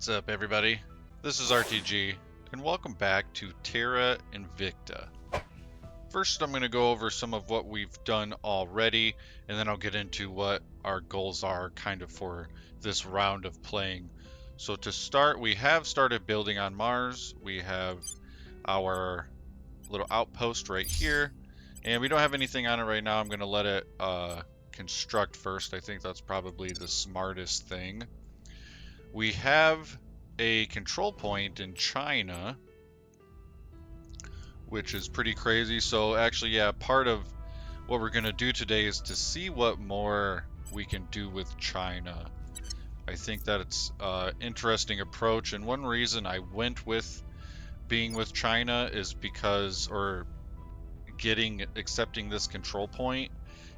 What's up, everybody? This is RTG, and welcome back to Terra Invicta. First, I'm going to go over some of what we've done already, and then I'll get into what our goals are kind of for this round of playing. So to start, we have started building on Mars. We have our little outpost right here, and we don't have anything on it right now. I'm going to let it construct first. I think that's probably the smartest thing. We have a control point in China, which is pretty crazy. So actually, yeah, part of what we're going to do today is to see what more we can do with China. I think that it's an interesting approach, and one reason I went with being with China is because, or accepting this control point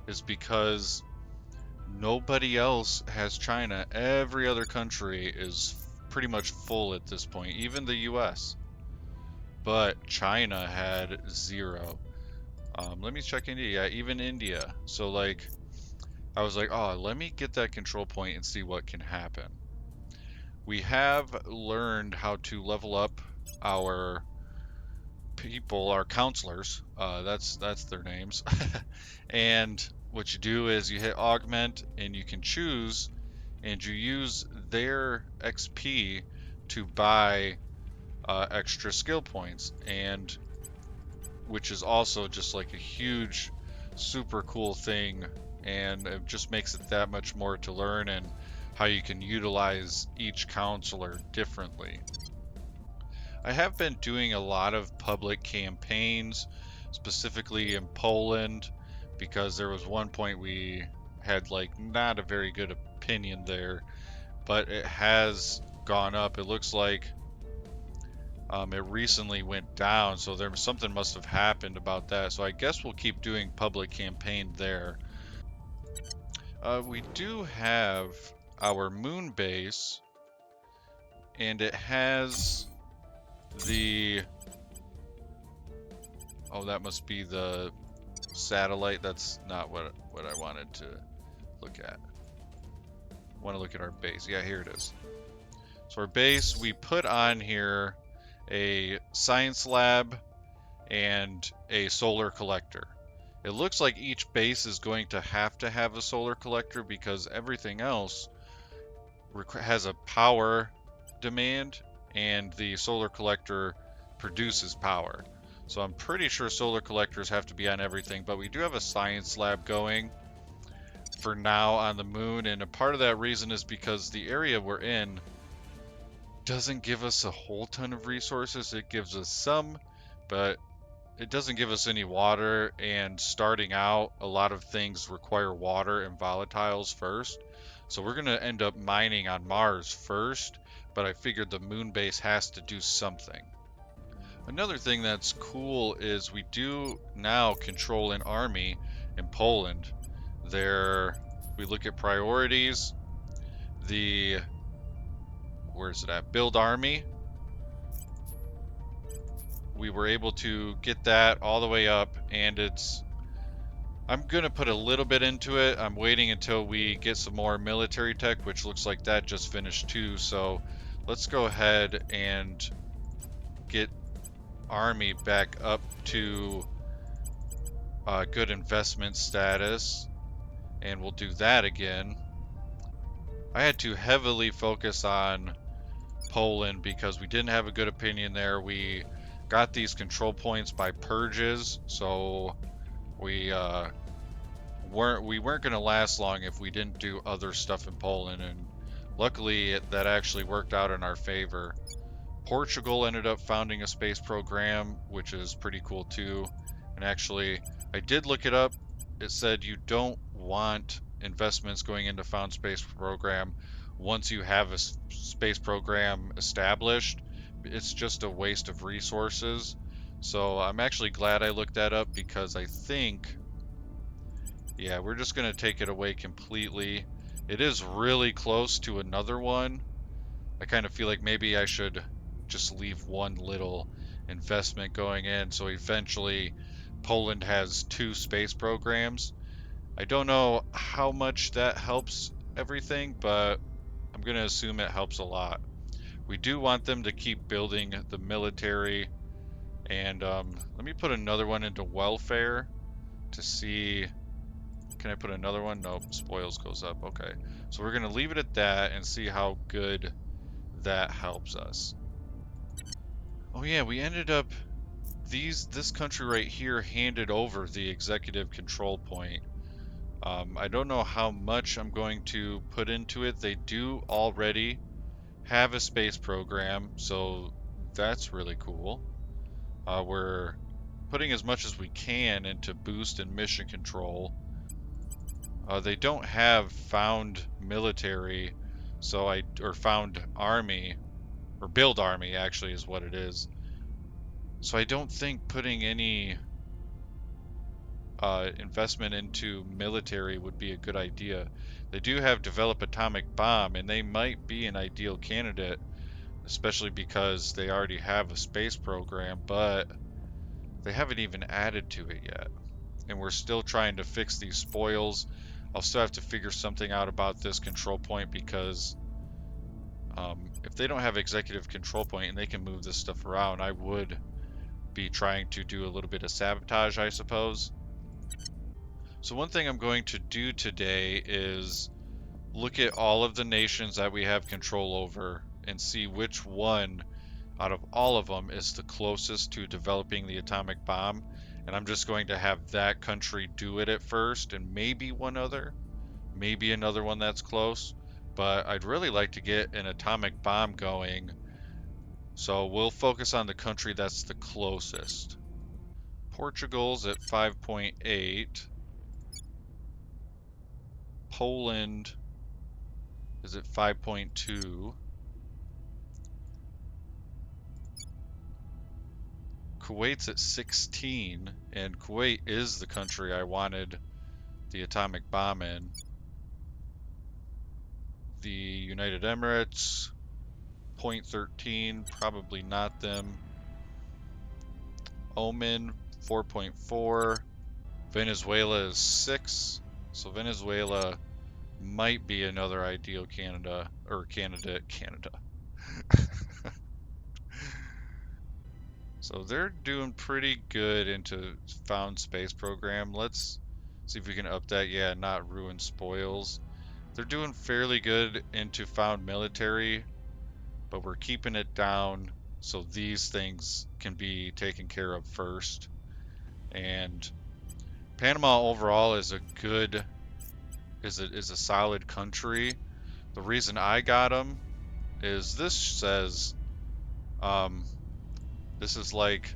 is because nobody else has China. Every other country is pretty much full at this point, even the US. But China had 0. Let me check India. Yeah, even India. So like, I was like, oh, let me get that control point and see what can happen. We have learned how to level up our people, our counselors. That's their names. And what you do is you hit augment and you can choose, and you use their XP to buy extra skill points, and which is also just like a huge, super cool thing, and it just makes it that much more to learn and how you can utilize each counselor differently. I have been doing a lot of public campaigns, specifically in Poland, because there was one point we had like not a very good opinion there, but it has gone up. It looks like it recently went down, so something must have happened about that. So I guess we'll keep doing public campaign there. We do have our moon base, and it has oh, that must be the satellite. That's not what I wanted to look at. I want to look at our base. Yeah, here it is. So our base, we put on here a science lab and a solar collector. It looks like each base is going to have a solar collector because everything else has a power demand, and the solar collector produces power. So I'm pretty sure solar collectors have to be on everything, but we do have a science lab going for now on the moon, and a part of that reason is because the area we're in doesn't give us a whole ton of resources. It gives us some, but it doesn't give us any water, and starting out, a lot of things require water and volatiles first. So we're going to end up mining on Mars first, but I figured the moon base has to do something. Another thing that's cool is we do now control an army in Poland. We look at priorities, where's it at? Build army. We were able to get that all the way up, and I'm gonna put a little bit into it. I'm waiting until we get some more military tech, which looks like that just finished too. So let's go ahead and get army back up to good investment status, and we'll do that again. I had to heavily focus on Poland because we didn't have a good opinion there. We got these control points by purges, so we weren't going to last long if we didn't do other stuff in Poland, and luckily that actually worked out in our favor. Portugal ended up founding a space program, which is pretty cool too. And actually, I did look it up. It said you don't want investments going into found space program once you have a space program established. It's just a waste of resources. So I'm actually glad I looked that up, because I think, yeah, we're just going to take it away completely. It is really close to another one. I kind of feel like maybe I should just leave one little investment going in, so eventually Poland has 2 space programs. I don't know how much that helps everything, but I'm going to assume it helps a lot. We do want them to keep building the military, and let me put another one into welfare to see. Can I put another one? Nope, spoils goes up. Okay, so we're gonna leave it at that and see how good that helps us. Oh yeah, we ended up this country right here handed over the executive control point. I don't know how much I'm going to put into it. They do already have a space program, so that's really cool. We're putting as much as we can into boost and mission control. They don't have found military, or found army, or build army actually is what it is. So I don't think putting any investment into military would be a good idea. They do have develop atomic bomb, and they might be an ideal candidate, especially because they already have a space program, but they haven't even added to it yet. And we're still trying to fix these spoils. I'll still have to figure something out about this control point because if they don't have executive control point and they can move this stuff around, I would be trying to do a little bit of sabotage, I suppose. So one thing I'm going to do today is look at all of the nations that we have control over and see which one out of all of them is the closest to developing the atomic bomb. And I'm just going to have that country do it at first, and maybe one other, maybe another one that's close. But I'd really like to get an atomic bomb going. So we'll focus on the country that's the closest. Portugal's at 5.8. Poland is at 5.2. Kuwait's at 16, and Kuwait is the country I wanted the atomic bomb in. The United Emirates, 0.13, probably not them. Oman, 4.4. Venezuela is 6, so Venezuela might be another ideal Canada, or candidate, Canada. So they're doing pretty good into found space program. Let's see if we can up that. Yeah, not ruin spoils. They're doing fairly good into found military, but we're keeping it down so these things can be taken care of first. And Panama overall is a good, is a solid country. The reason I got them is this says, this is like,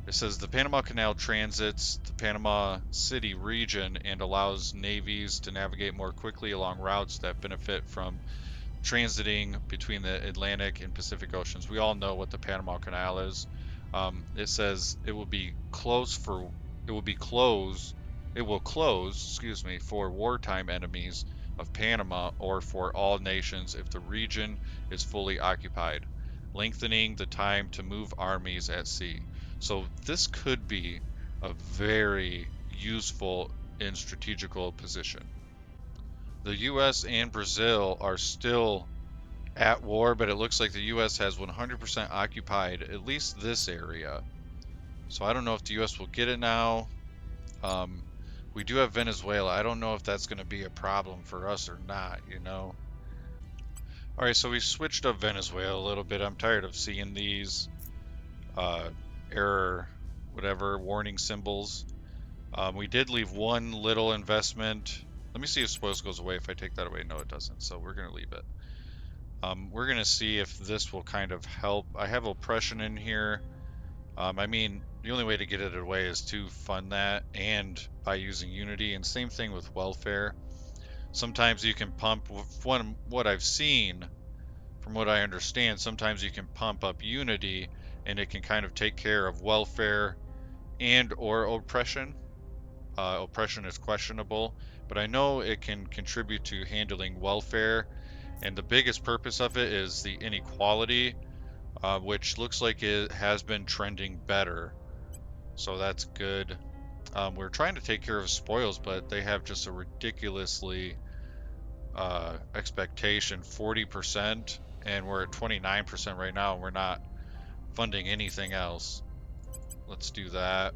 it says the Panama Canal transits the Panama City region and allows navies to navigate more quickly along routes that benefit from transiting between the Atlantic and Pacific Oceans. We all know what the Panama Canal is. It says it will close, excuse me, for wartime enemies of Panama or for all nations if the region is fully occupied, lengthening the time to move armies at sea. So this could be a very useful and strategical position. The US and Brazil are still at war, but it looks like the US has 100% occupied at least this area. So I don't know if the US will get it now. We do have Venezuela. I don't know if that's going to be a problem for us or not, you know. All right, so we switched up Venezuela a little bit. I'm tired of seeing these error, whatever, warning symbols. We did leave one little investment. Let me see if spoils goes away. If I take that away, no, it doesn't. So we're going to leave it. We're going to see if this will kind of help. I have oppression in here. I mean, the only way to get it away is to fund that and by using Unity, and same thing with welfare. Sometimes you can pump, from what I've seen, from what I understand, sometimes you can pump up Unity and it can kind of take care of welfare and or oppression. Oppression is questionable, but I know it can contribute to handling welfare, and the biggest purpose of it is the inequality, which looks like it has been trending better. So that's good. We're trying to take care of spoils, but they have just a ridiculously expectation, 40%, and we're at 29% right now, and we're not funding anything else. Let's do that.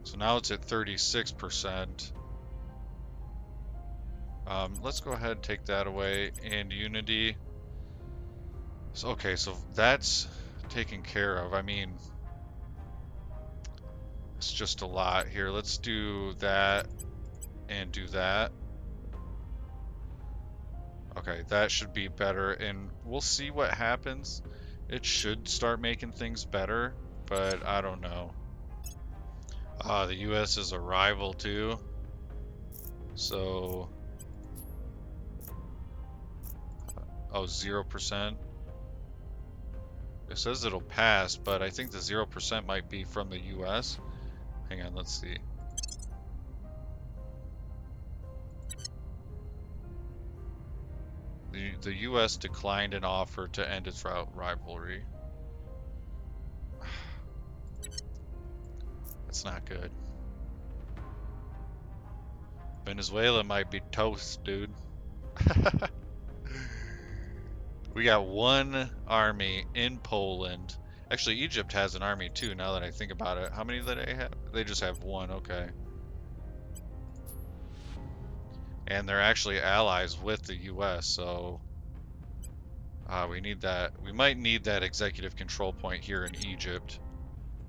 So now it's at 36%. Let's go ahead and take that away, and Unity. So, okay, so that's taken care of. I mean, it's just a lot here. Let's do that and do that. Okay, that should be better, and we'll see what happens. It should start making things better, but I don't know. The US is a rival too, so 0%. It says it'll pass, but I think the 0% might be from the US. Hang on, let's see. The US declined an offer to end its rivalry. That's not good. Venezuela might be toast, dude. We got one army in Poland. Actually, Egypt has an army too, now that I think about it. How many do they have? They just have one, okay. And they're actually allies with the US, so we need that. We might need that executive control point here in Egypt.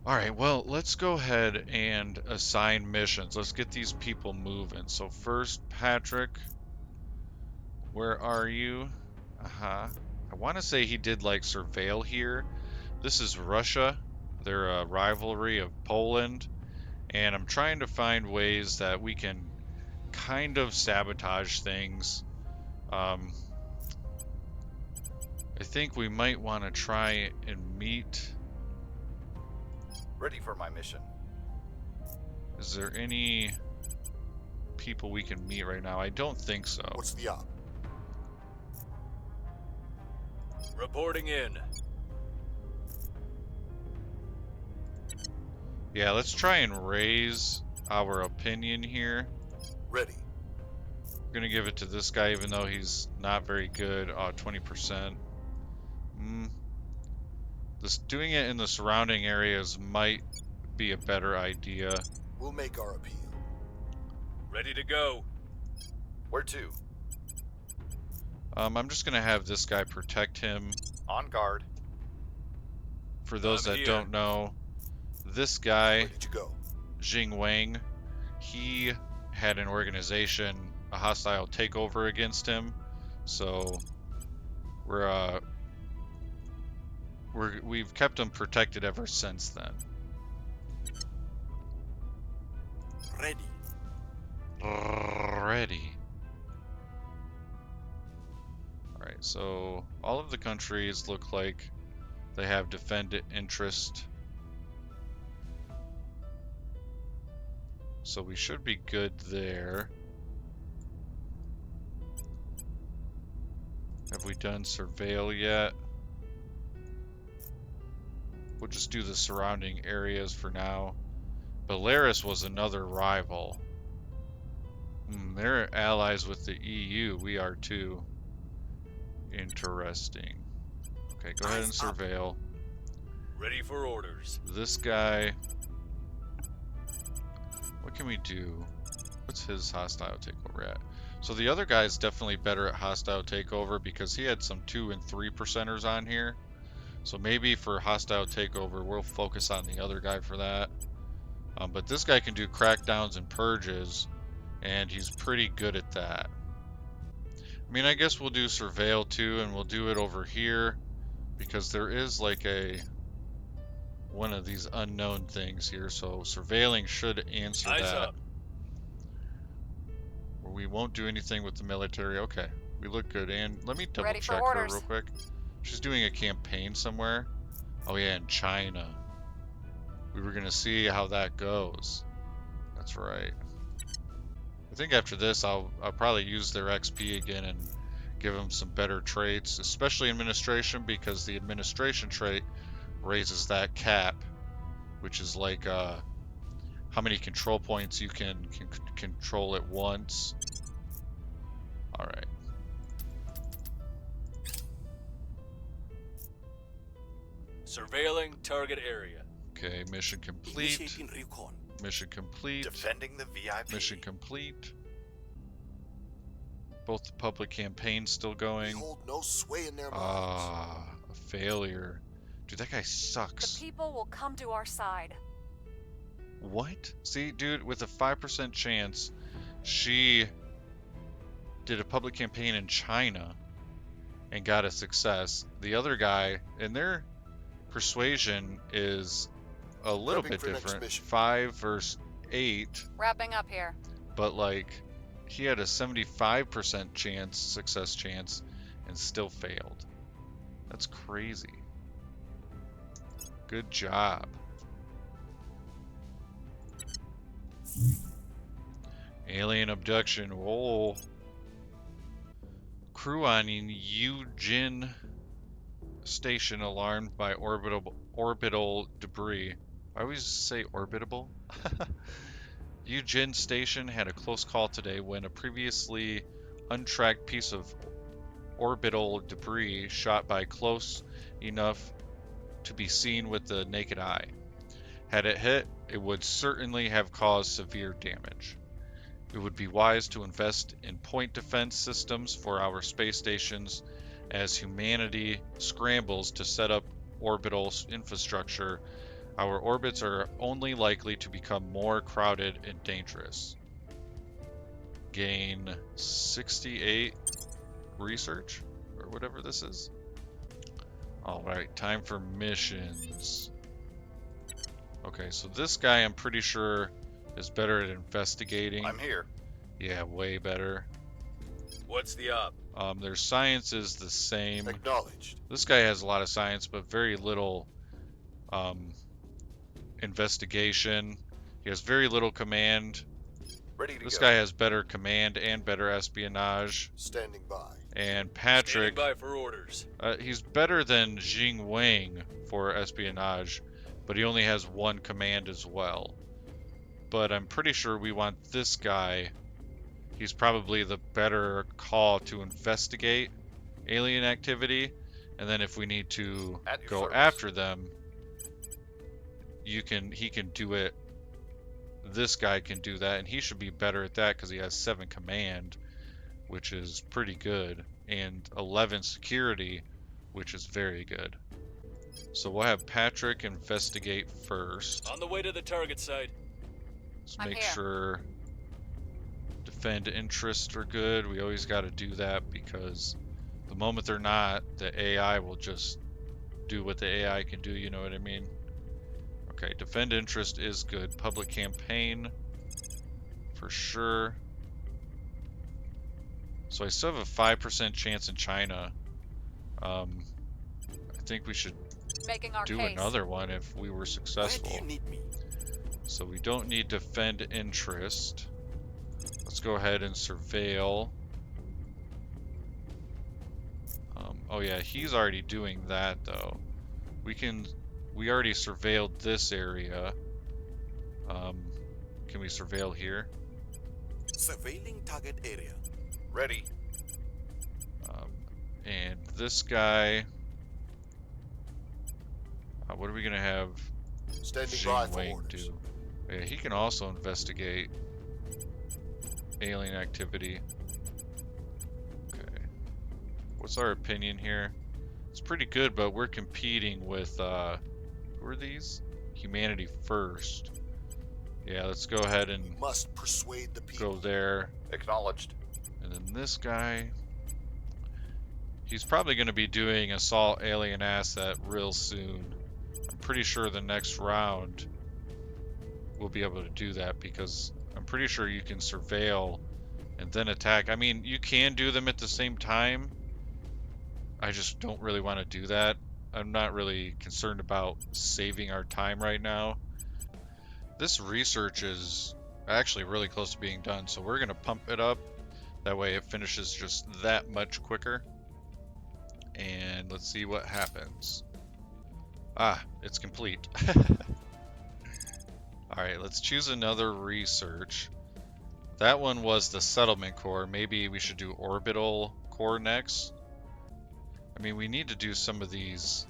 All right, well, let's go ahead and assign missions. Let's get these people moving. So first, Patrick, where are you? I want to say he did like surveil here. This is Russia. They're a rivalry of Poland. And I'm trying to find ways that we can kind of sabotage things. I think we might want to try and meet. Ready for my mission. Is there any people we can meet right now? I don't think so. What's the op? Reporting in. Yeah, let's try and raise our opinion here. Ready. I'm gonna give it to this guy even though he's not very good. 20%. Doing it in the surrounding areas might be a better idea. We'll make our appeal. Ready to go. Where to? I'm just gonna have this guy protect him. On guard. For those I'm that here. don't know, this guy, Ready to go. Jing Wang, he had an organization, a hostile takeover against him. So we've kept him protected ever since then. Ready. Ready. Alright, so all of the countries look like they have defended interest. So we should be good there. Have we done surveil yet? We'll just do the surrounding areas for now. Belarus was another rival. They're allies with the EU. We are too. Interesting. Okay, go ahead and surveil. Ready for orders. This guy. What can we do? What's his hostile takeover at? So the other guy's definitely better at hostile takeover because he had some 2 and 3%ers on here. So maybe for hostile takeover, we'll focus on the other guy for that. But this guy can do crackdowns and purges, and he's pretty good at that. I mean, I guess we'll do surveil too, and we'll do it over here because there is like one of these unknown things here. So surveilling should answer Eyes that. up. We won't do anything with the military. Okay, we look good. And let me double Ready for check her orders. real quick. She's doing a campaign somewhere. Oh yeah, in China. We were gonna see how that goes. That's right. I think after this, I'll probably use their XP again and give them some better traits, especially administration, because the administration trait raises that cap, which is like how many control points you can control at once. All right. Surveilling target area. Okay, mission complete. Initiating recon. Mission complete. Defending the VIP. Mission complete. Both the public campaigns still We going. hold no sway in their minds. Ah, a failure. Dude, that guy The sucks. people will come to our side. What? See, dude, with a 5% chance, she did a public campaign in China and got a success. The other guy, and their persuasion is a little Prepping bit for next different. mission. 5 versus 8, Wrapping up here. but like he had a 75% success chance and still failed. That's crazy. Good job. Alien abduction. Whoa. Crew on Eugene station alarmed by orbital debris. I always say orbitable. Eugene station had a close call today when a previously untracked piece of orbital debris shot by close enough to be seen with the naked eye. Had it hit, it would certainly have caused severe damage. It would be wise to invest in point defense systems for our space stations as humanity scrambles to set up orbital infrastructure. Our orbits are only likely to become more crowded and dangerous. Gain 68 research, or whatever this is. Alright, time for missions. Okay, so this guy I'm pretty sure is better at investigating. I'm here. Yeah, way better. What's the op? Their science is the same. Acknowledged. This guy has a lot of science, but very little investigation. He has very little command. Ready to This go. guy has better command and better espionage. Standing by. And Patrick, Standing by for orders. he's better than Jing Wang for espionage, but he only has one command as well. But I'm pretty sure we want this guy. He's probably the better call to investigate alien activity, and then if we need to At your go service. after them, he can do it. This guy can do that, and he should be better at that because he has 7 command, which is pretty good, and 11 security, which is very good. So we'll have Patrick investigate first. On the way to the target site. Let's I'm make here. sure defend interests are good. We always got to do that because the moment they're not, the AI will just do what the AI can do, you know what I mean? Okay, defend interest is good. Public campaign for sure. So I still have a 5% chance in China. I think we should Making our do case. another one if we were Where do successful. you need me? So we don't need defend interest. Let's go ahead and surveil. Oh yeah, he's already doing that though. We already surveilled this area. Can we surveil here? Surveilling target area. Ready. And this guy. What are we gonna have Standing Jing by for Wang orders. do? Yeah, he can also investigate alien activity. Okay. What's our opinion here? It's pretty good, but we're competing with who are these? Humanity First. Yeah, let's go ahead and Must persuade the people. go there. Acknowledged. And then this guy, he's probably going to be doing assault alien asset real soon. I'm pretty sure the next round we'll be able to do that because I'm pretty sure you can surveil and then attack. I mean, you can do them at the same time. I just don't really want to do that. I'm not really concerned about saving our time right now. This research is actually really close to being done, so we're going to pump it up. That way it finishes just that much quicker. And let's see what happens. Ah, it's complete. Alright, let's choose another research. That one was the settlement core. Maybe we should do orbital core next. I mean, we need to do some of these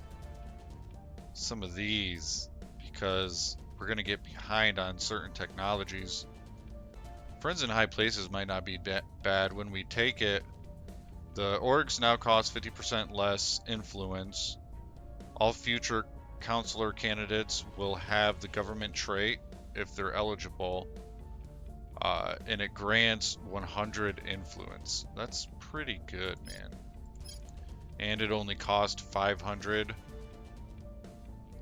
some of these because we're going to get behind on certain technologies. Friends in high places might not be bad. When we take it, the orgs now cost 50% less influence. All future counselor candidates will have the government trait if they're eligible. And it grants 100 influence. That's pretty good, man. And it only cost 500.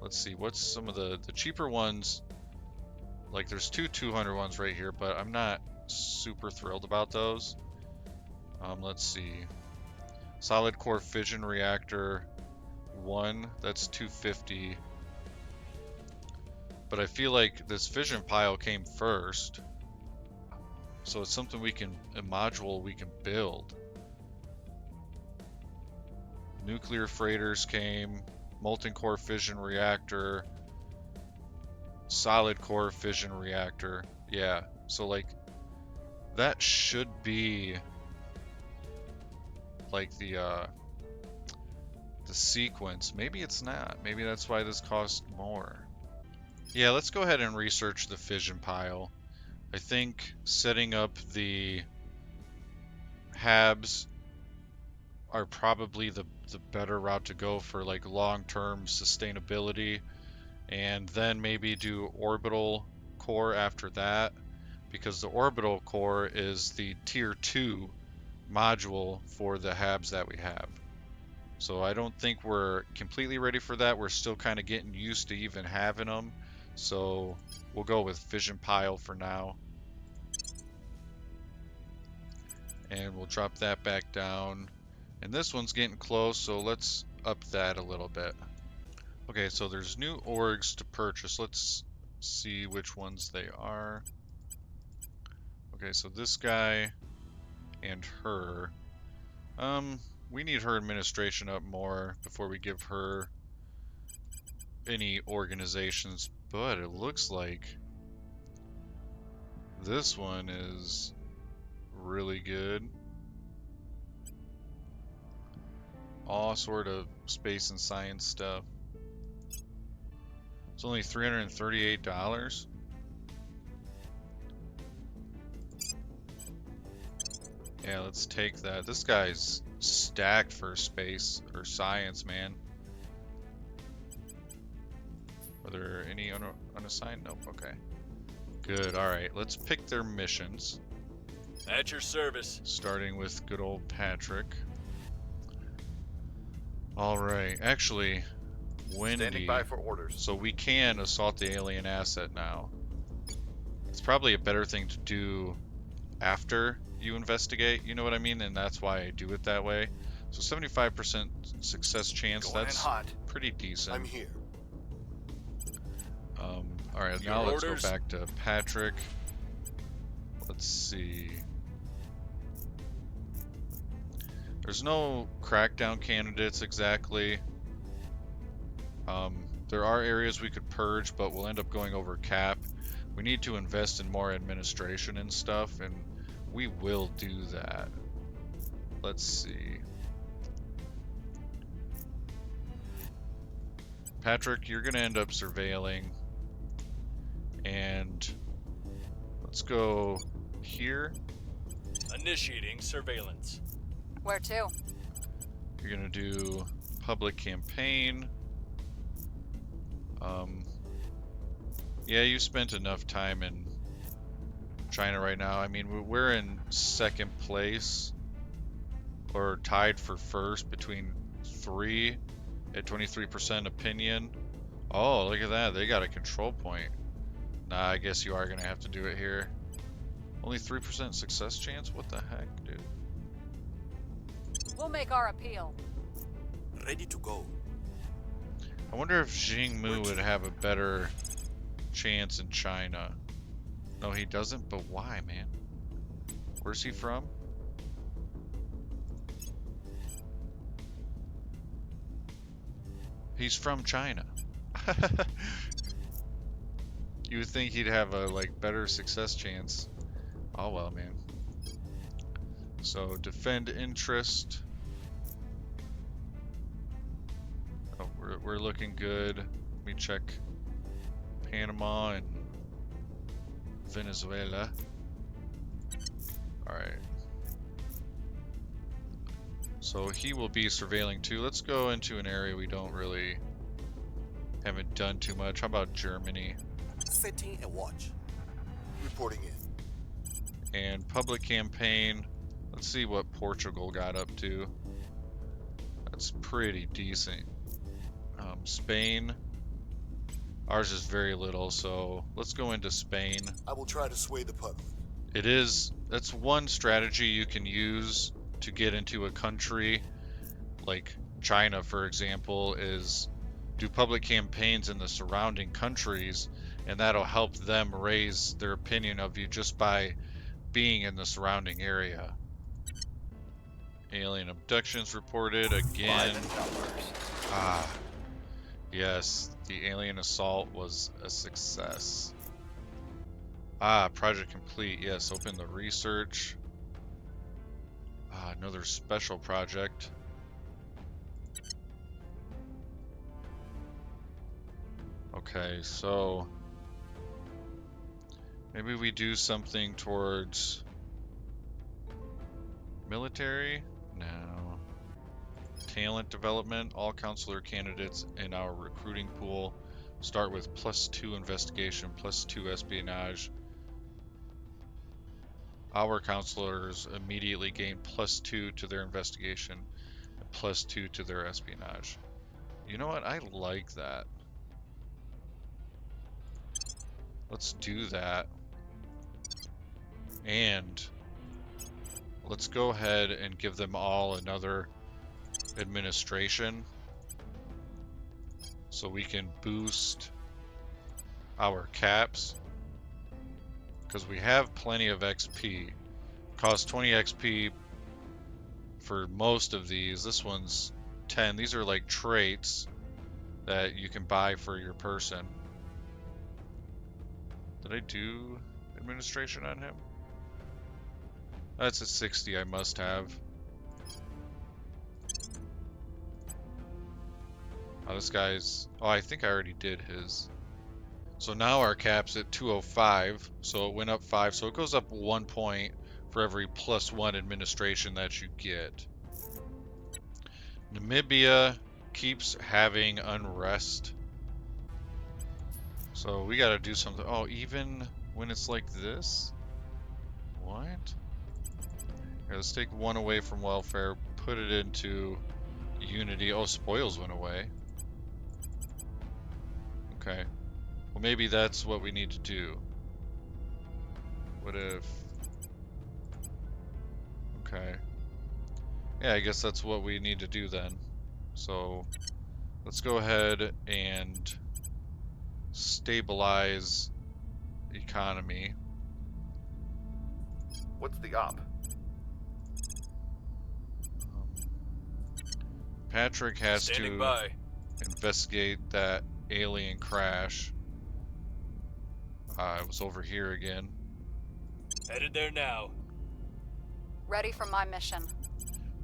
Let's see, what's some of the cheaper ones? Like, there's 200 ones right here, but I'm not super thrilled about those. Let's see. Solid core fission reactor 1, that's 250. But I feel like this fission pile came first. So it's something a module we can build. Nuclear freighters came, molten core fission reactor, solid core fission reactor. Yeah, so like that should be like the sequence. Maybe it's not. Maybe that's why this costs more. Yeah, let's go ahead and research the fission pile. I think setting up the HABs are probably the better route to go for like long-term sustainability, and then maybe do orbital core after that, because the orbital core is the tier 2 module for the HABs that we have. So I don't think we're completely ready for that. We're still kind of getting used to even having them. So we'll go with fission pile for now. And we'll drop that back down. And this one's getting close, so let's up that a little bit. Okay, so there's new orgs to purchase. Let's see which ones they are. Okay, so this guy and her. We need her administration up more before we give her any organizations, but it looks like this one is really good. All sort of space and science stuff. It's only $338. Yeah, let's take that. This guy's stacked for space or science, man. Are there any unassigned? Nope, okay. Good, alright. Let's pick their missions. At your service. Starting with good old Patrick. Alright, actually, Wendy. Standing by for orders. So we can assault the alien asset now. It's probably a better thing to do after you investigate, you know what I mean? And that's why I do it that way. So 75% success chance, Going in that's hot. pretty decent. I'm here. Alright, Your now let's orders? go back to Patrick. Let's see. There's no crackdown candidates exactly. There are areas we could purge, but we'll end up going over cap. We need to invest in more administration and stuff, and we will do that. Let's see. Patrick, you're going to end up surveilling. And let's go here. Initiating surveillance. Where to? You're going to do public campaign. Yeah, you spent enough time in China right now. I mean, we're in second place, or tied for first between 3 at 23% opinion. Oh, look at that. They got a control point. Nah, I guess you are going to have to do it here. Only 3% success chance? What the heck, dude? We'll make our appeal. Ready to go. I wonder if Jingmu would have a better chance in China. No, he doesn't, but why, man? Where's he from? He's from China. You would think he'd have a better success chance. Oh well, man. So defend interest. Oh, we're looking good. Let me check Panama and Venezuela. Alright. So he will be surveilling too. Let's go into an area we haven't done too much. How about Germany? Setting a watch. Reporting in. And public campaign. Let's see what Portugal got up to. That's pretty decent. Spain. Ours is very little, so let's go into Spain. I will try to sway the public. That's one strategy you can use to get into a country. Like China, for example, is do public campaigns in the surrounding countries, and that'll help them raise their opinion of you just by being in the surrounding area. Alien abductions reported again. Ah, yes, the alien assault was a success. Ah, project complete. Yes, open the research. Ah, another special project. Okay, so maybe we do something towards military? No. Talent development. All counselor candidates in our recruiting pool start with +2 investigation, +2 espionage. Our counselors immediately gain +2 to their investigation and +2 to their espionage. You know what? I like that. Let's do that. And let's go ahead and give them all another administration so we can boost our caps, because we have plenty of XP. Costs 20 XP for most of these. This one's 10. These are like traits that you can buy for your person. Did I do administration on him? That's a 60 I must have. Oh, this guy's... Oh, I think I already did his. So now our cap's at 205, so it went up 5, so it goes up 1 point for every +1 administration that you get. Namibia keeps having unrest. So we gotta do something. Oh, even when it's like this? What? Here, let's take 1 away from welfare, put it into unity. Oh, spoils went away. Okay. Well, maybe that's what we need to do. What if... Okay. Yeah, I guess that's what we need to do then. So, let's go ahead and stabilize economy. What's the op? Patrick has Standing to by. investigate that alien crash. It was over here again. Headed there now. Ready for my mission.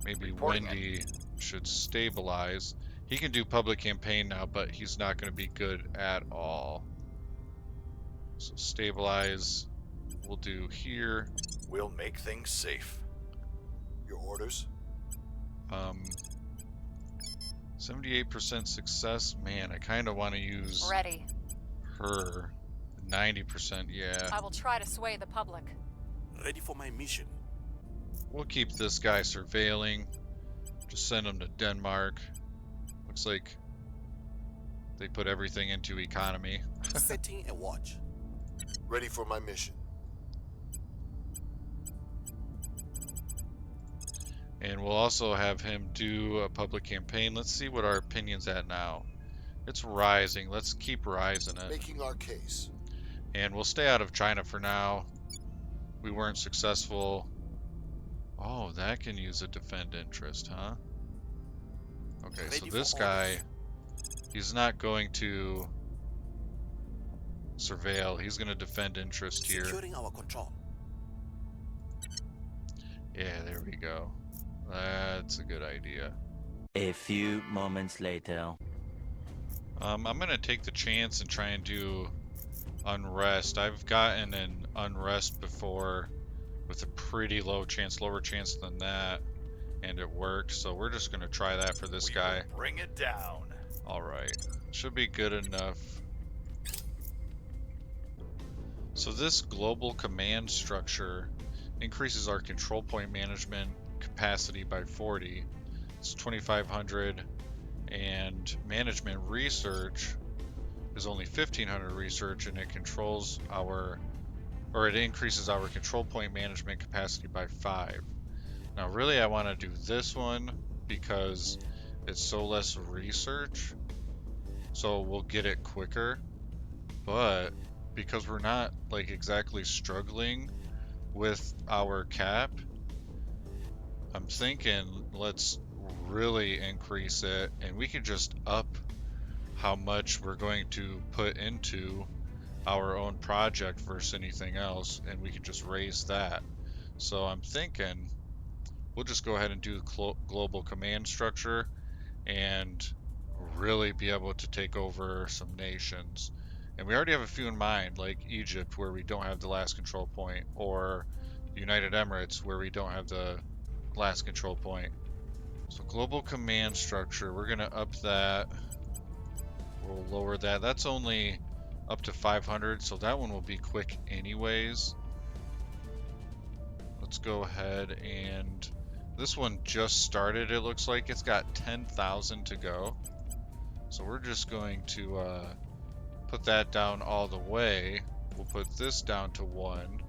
Maybe Reporting Wendy should stabilize. He can do public campaign now, but he's not going to be good at all. So stabilize, we'll do here. We'll make things safe. Your orders? 78% success. Man, I kind of want to use Ready. her. 90%, yeah. I will try to sway the public. Ready for my mission. We'll keep this guy surveilling. Just send him to Denmark. Looks like they put everything into economy. Setting a watch. Ready for my mission. And we'll also have him do a public campaign. Let's see what our opinion's at now. It's rising. Let's keep rising it. Making our case. And we'll stay out of China for now. We weren't successful. Oh, that can use a defend interest, huh? Okay, so Ready this for guy, orders. he's not going to surveil. He's going to defend interest here. Securing our control. Yeah, there we go. That's a good idea. A few moments later. I'm gonna take the chance and try and do unrest. I've gotten an unrest before with a pretty low chance, lower chance than that, and it worked. So we're just gonna try that for this We guy. will bring it down. All right, should be good enough. So this global command structure increases our control point management capacity by 40. It's 2,500, and management research is only 1,500 research, and it controls our, or it increases our control point management capacity by 5. Now really I want to do this one because it's so less research, so we'll get it quicker, but because we're not like exactly struggling with our cap, I'm thinking let's really increase it, and we can just up how much we're going to put into our own project versus anything else, and we can just raise that. So I'm thinking we'll just go ahead and do global command structure and really be able to take over some nations. And we already have a few in mind, like Egypt, where we don't have the last control point, or the United Emirates, where we don't have the last control point. So global command structure, we're gonna up that. We'll lower that. That's only up to 500, so that one will be quick anyways. Let's go ahead, and this one just started, it looks like. It's got 10,000 to go. So we're just going to put that down all the way. We'll put this down to 1.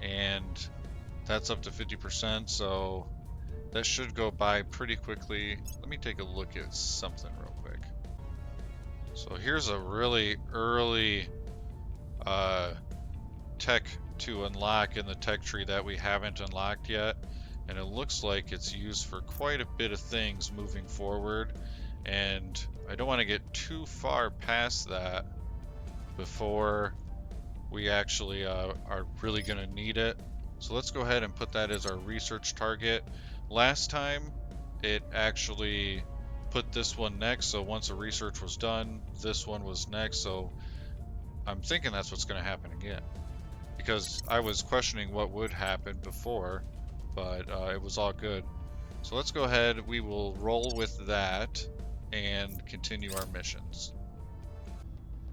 And that's up to 50%, so that should go by pretty quickly. Let me take a look at something real quick. So here's a really early tech to unlock in the tech tree that we haven't unlocked yet, and it looks like it's used for quite a bit of things moving forward, and I don't want to get too far past that before we actually are really going to need it. So let's go ahead and put that as our research target. Last time it actually put this one next, so once the research was done, this one was next, so I'm thinking that's what's going to happen again, because I was questioning what would happen before, but it was all good. So let's go ahead, we will roll with that and continue our missions.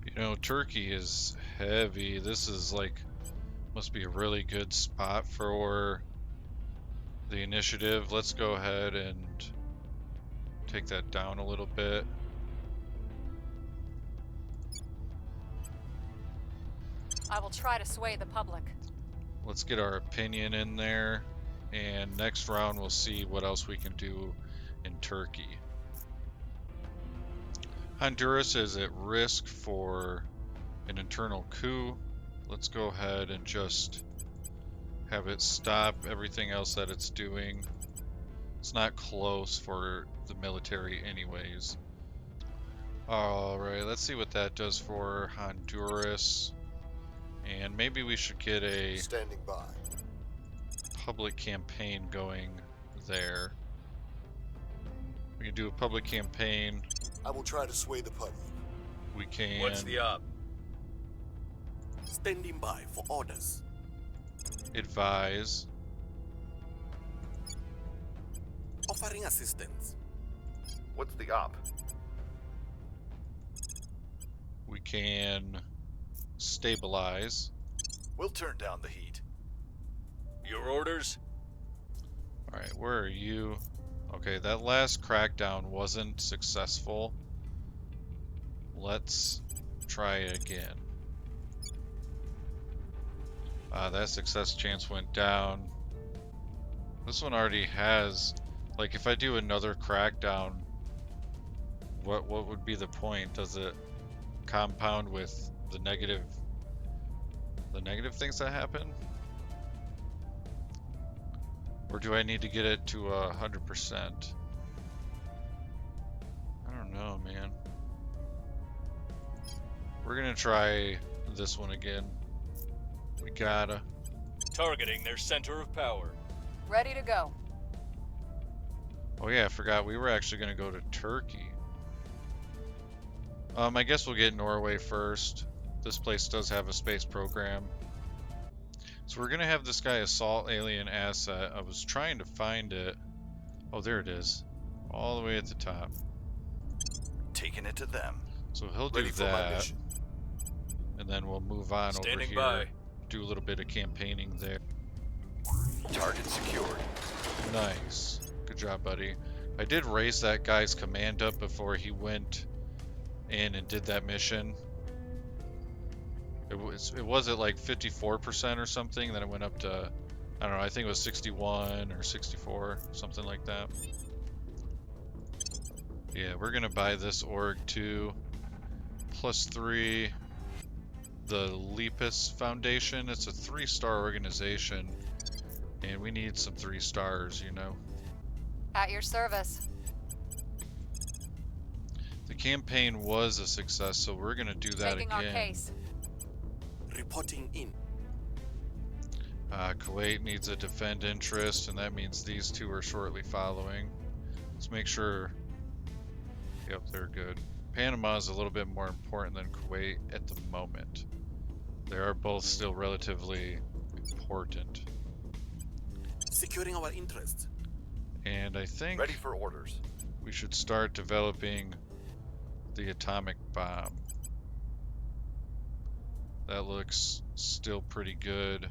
You know, Turkey is heavy. This is like, must be a really good spot for the initiative. Let's go ahead and take that down a little bit. I will try to sway the public. Let's get our opinion in there, and next round we'll see what else we can do in Turkey. Honduras is at risk for an internal coup. Let's go ahead and just have it stop everything else that it's doing. It's not close for the military anyways. Alright, let's see what that does for Honduras. And maybe we should get a Standing by. public campaign going there. We can do a public campaign. I will try to sway the public. We can What's the op? Standing by for orders. advise. Offering assistance. What's the op? We can stabilize. We'll turn down the heat. Your orders? Alright, where are you? Okay, that last crackdown wasn't successful. Let's try it again. That success chance went down. This one already has, like, if I do another crackdown, what would be the point? Does it compound with the negative things that happen? Or do I need to get it to 100%? I don't know, man. We're gonna try this one again. We gotta. Targeting their center of power. Ready to go. Oh yeah, I forgot we were actually gonna go to Turkey. I guess we'll get Norway first. This place does have a space program. So we're gonna have this guy assault alien asset. I was trying to find it. Oh, there it is. All the way at the top. Taking it to them. So he'll do Ready for my that. mission. And then we'll move on over Standing here. by. Do a little bit of campaigning there. Target secured. Nice. Good job, buddy. I did raise that guy's command up before he went in and did that mission. It was at like 54% or something, then it went up to, I don't know, I think it was 61 or 64, something like that. Yeah, we're gonna buy this org too. +3. The Lepus Foundation, it's a 3-star organization. And we need some 3 stars, you know. At your service. The campaign was a success, so we're gonna do that Taking again. our case. Reporting in. Kuwait needs a defend interest, and that means these two are shortly following. Let's make sure. Yep, they're good. Panama is a little bit more important than Kuwait at the moment. They are both still relatively important. Securing our interests. And I think Ready for orders. we should start developing the atomic bomb. That looks still pretty good.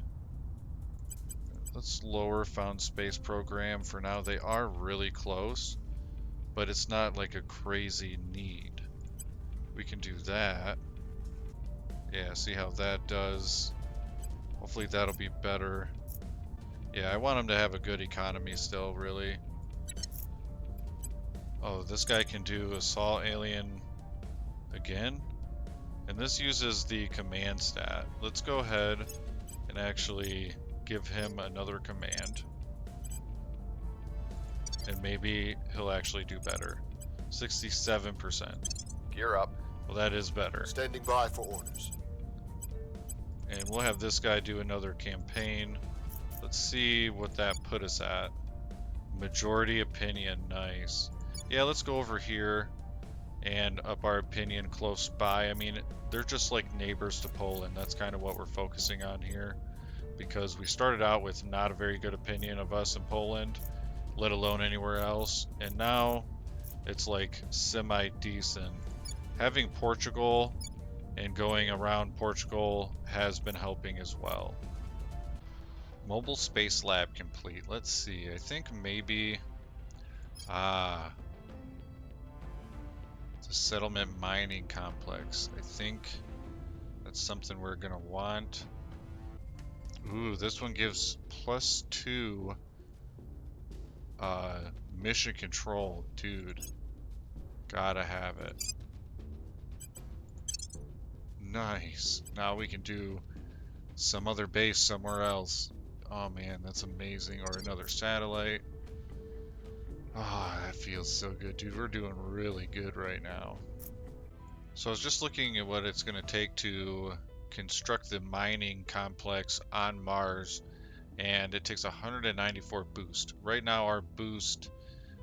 Let's lower found space program for now. They are really close, but it's not like a crazy need. We can do that. Yeah, see how that does. Hopefully that'll be better. Yeah, I want them to have a good economy still, really. Oh, this guy can do assault alien again. And this uses the command stat. Let's go ahead and actually give him another command. And maybe he'll actually do better. 67%. Gear up. Well, that is better. Standing by for orders. And we'll have this guy do another campaign. Let's see what that put us at. Majority opinion, nice. Yeah, let's go over here and up our opinion close by. I mean, they're just like neighbors to Poland. That's kind of what we're focusing on here, because we started out with not a very good opinion of us in Poland, let alone anywhere else. And now it's like semi-decent. Having Portugal and going around Portugal has been helping as well. Mobile Space Lab complete. Let's see. I think maybe... it's a settlement mining complex. I think that's something we're gonna want. Ooh, this one gives +2 mission control. Dude, gotta have it. Nice. Now we can do some other base somewhere else. Oh man, that's amazing. Or another satellite. Oh, that feels so good, dude. We're doing really good right now. So I was just looking at what it's going to take to construct the mining complex on Mars, and it takes 194 boost. Right now our boost,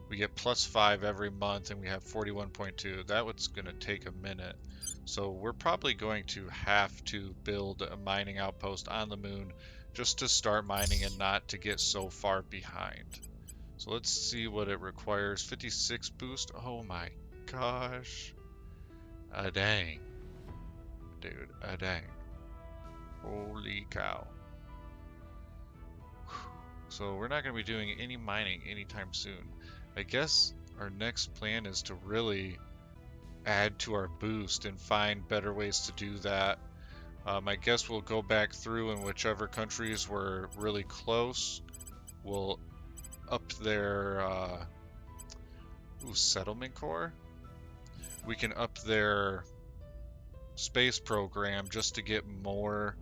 we get +5 every month, and we have 41.2. That was going to take a minute. So we're probably going to have to build a mining outpost on the moon just to start mining and not to get so far behind. So let's see what it requires. 56 boost. Oh my gosh. A dang. Dude, a dang. Holy cow. So we're not going to be doing any mining anytime soon. I guess our next plan is to really add to our boost and find better ways to do that. I guess we'll go back through, and whichever countries were really close, we'll up their settlement core. We can up their space program just to get more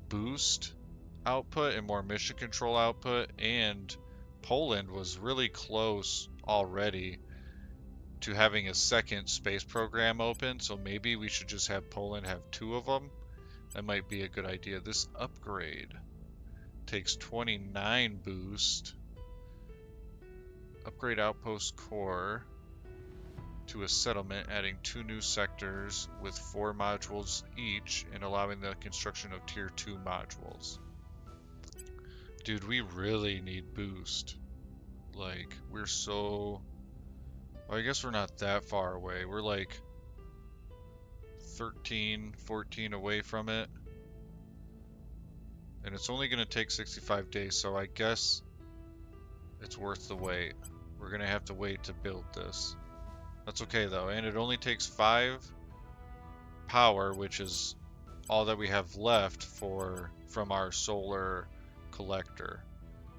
boost output and more mission control output. And Poland was really close already to having a second space program open, so maybe we should just have Poland have 2 of them. That might be a good idea. This upgrade takes 29 boost. Upgrade outpost core. to a settlement, adding 2 new sectors with 4 modules each and allowing the construction of tier 2 modules. Dude, we really need boost. Like, we're so... Well, I guess we're not that far away. We're like 13, 14 away from it. And it's only going to take 65 days, so I guess it's worth the wait. We're going to have to wait to build this. That's okay though, and it only takes 5 power, which is all that we have left from our solar collector.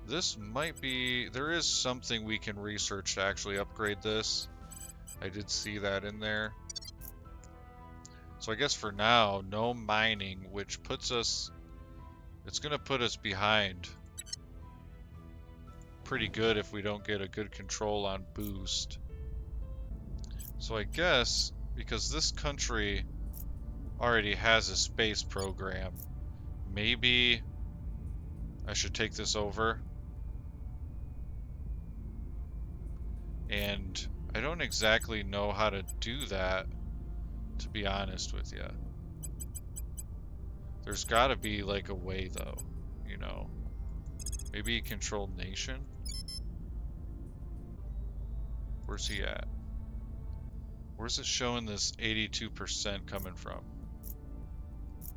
This might be... There is something we can research to actually upgrade this. I did see that in there. So I guess for now, no mining, which puts us... It's going to put us behind pretty good if we don't get a good control on boost. So I guess, because this country already has a space program, maybe I should take this over. And I don't exactly know how to do that, to be honest with you. There's gotta be like a way though, you know. Maybe control nation? Where's he at? Where's it showing this 82% coming from?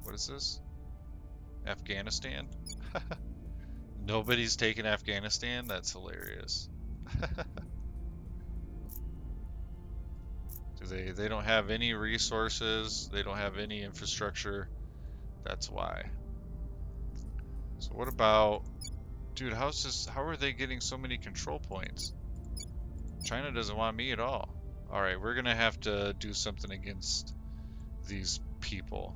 What is this? Afghanistan? Nobody's taking Afghanistan? That's hilarious. They don't have any resources, they don't have any infrastructure. That's why. So what about... Dude, how are they getting so many control points? China doesn't want me at all. Alright, we're gonna have to do something against these people.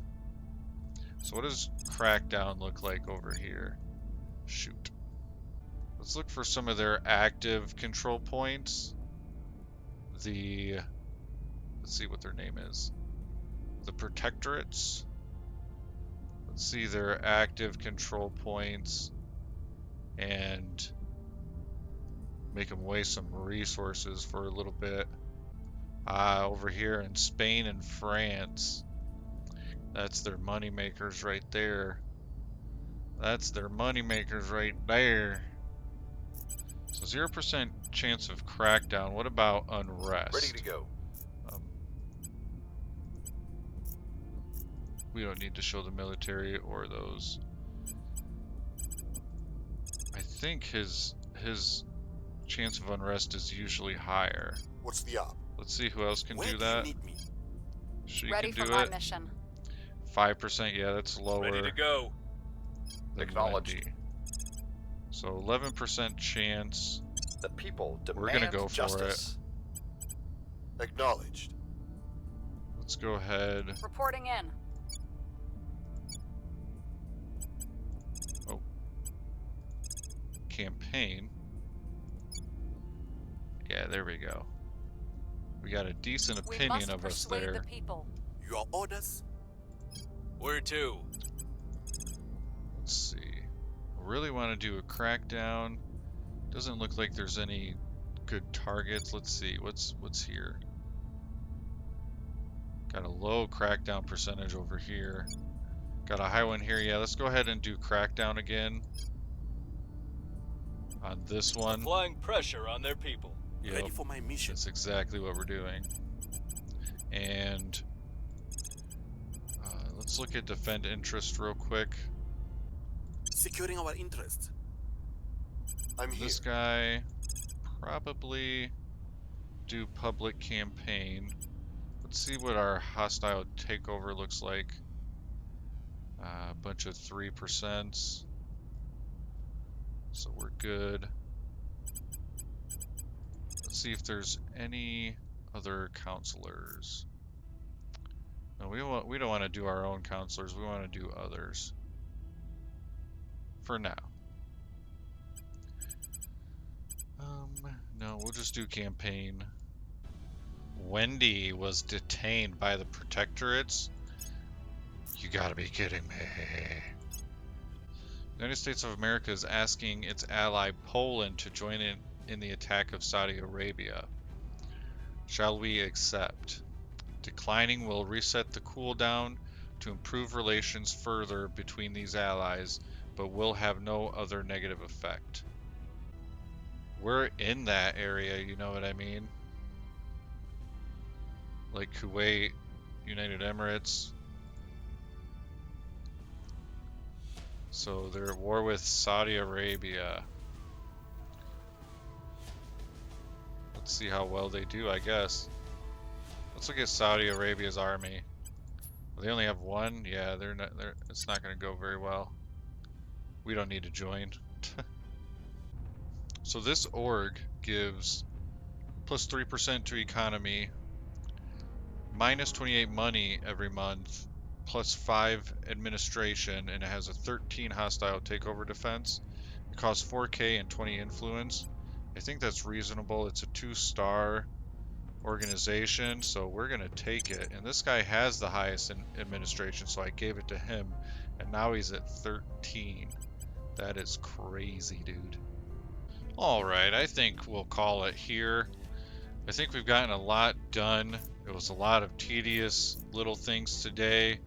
So what does crackdown look like over here? Shoot. Let's look for some of their active control points. Let's see what their name is. The protectorates. Let's see their active control points and make them waste some resources for a little bit. Over here in Spain and France. That's their money makers right there. That's their money makers right there. So 0% chance of crackdown. What about unrest? Ready to go. We don't need to show the military or those. I think his chance of unrest is usually higher. What's the op? Let's see who else can Where do do that. you need me? She Ready can for do my it. mission. 5%, yeah, that's lower Ready to go. than Acknowledged. Wendy. So 11% chance. The people demand We're gonna go for justice. Acknowledged. Let's go ahead. Reporting in. Campaign. Yeah, there we go. We got a decent We opinion must of us persuade there. the people. Your orders? Where to? Let's see. I really want to do a crackdown. Doesn't look like there's any good targets. Let's see. What's here? Got a low crackdown percentage over here. Got a high one here. Yeah, let's go ahead and do crackdown again. On this one. Applying pressure on their people. Yep, Ready for my mission. that's exactly what we're doing. And let's look at defend interest real quick. Securing our interests. I'm here. This guy probably do public campaign. Let's see what our hostile takeover looks like. A bunch of 3%. So we're good. Let's see if there's any other counselors. No, we don't want to do our own counselors. We want to do others. For now. No, we'll just do campaign. Wendy was detained by the protectorates. You gotta be kidding me. The United States of America is asking its ally Poland to join in the attack of Saudi Arabia. Shall we accept? Declining will reset the cooldown to improve relations further between these allies, but will have no other negative effect. We're in that area, you know what I mean? Like Kuwait, United Emirates. So they're at war with Saudi Arabia. Let's see how well they do, I guess. Let's look at Saudi Arabia's army. They only have one. Yeah, it's not going to go very well. We don't need to join. So this org gives plus 3% to economy, minus 28 money every month, plus 5 administration, and it has a 13 hostile takeover defense. It costs 4k and 20 influence. I think that's reasonable. It's a 2-star organization, so we're gonna take it. And this guy has the highest in administration, so I gave it to him, and now he's at 13. That is crazy, dude. Alright, I think we'll call it here. I think we've gotten a lot done. It was a lot of tedious little things today.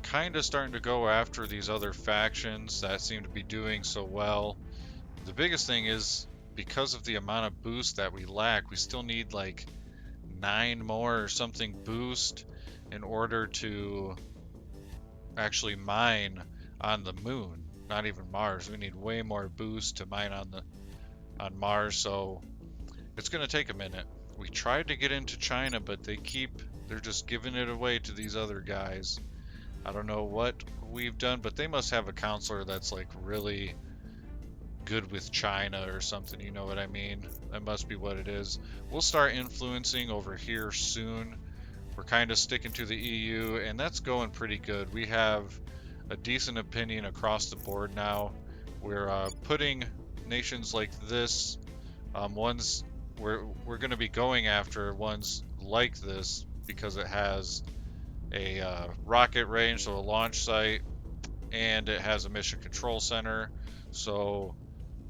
Kind of starting to go after these other factions that seem to be doing so well. The biggest thing is, because of the amount of boost that we lack, we still need like 9 more or something boost in order to actually mine on the moon, not even Mars. We need way more boost to mine on Mars, so it's going to take a minute. We tried to get into China, but they're just giving it away to these other guys. I don't know what we've done, but they must have a counselor that's like really good with China or something, you know what I mean? That must be what it is. We'll start influencing over here soon. We're kind of sticking to the EU, and that's going pretty good. We have a decent opinion across the board now. We're putting nations like this, ones we're going to be going after ones like this because it has a rocket range, so a launch site, and it has a mission control center. So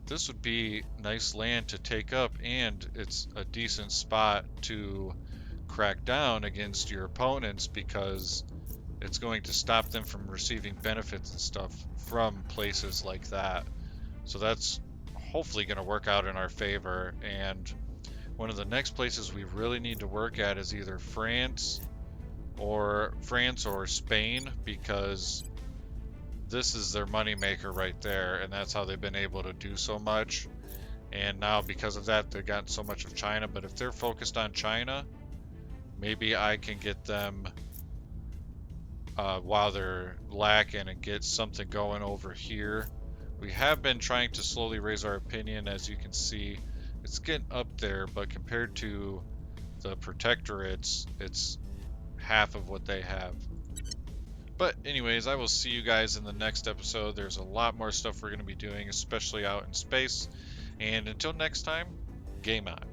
this would be nice land to take up, and it's a decent spot to crack down against your opponents because it's going to stop them from receiving benefits and stuff from places like that. So that's hopefully going to work out in our favor. And one of the next places we really need to work at is either France or Spain, because this is their moneymaker right there, and that's how they've been able to do so much. And now because of that, they've gotten so much of China. But if they're focused on China, maybe I can get them while they're lacking and get something going over here. We have been trying to slowly raise our opinion. As you can see, it's getting up there, but compared to the protectorates, it's half of what they have. But anyways, I will see you guys in the next episode. There's a lot more stuff we're going to be doing, especially out in space. And until next time, game on.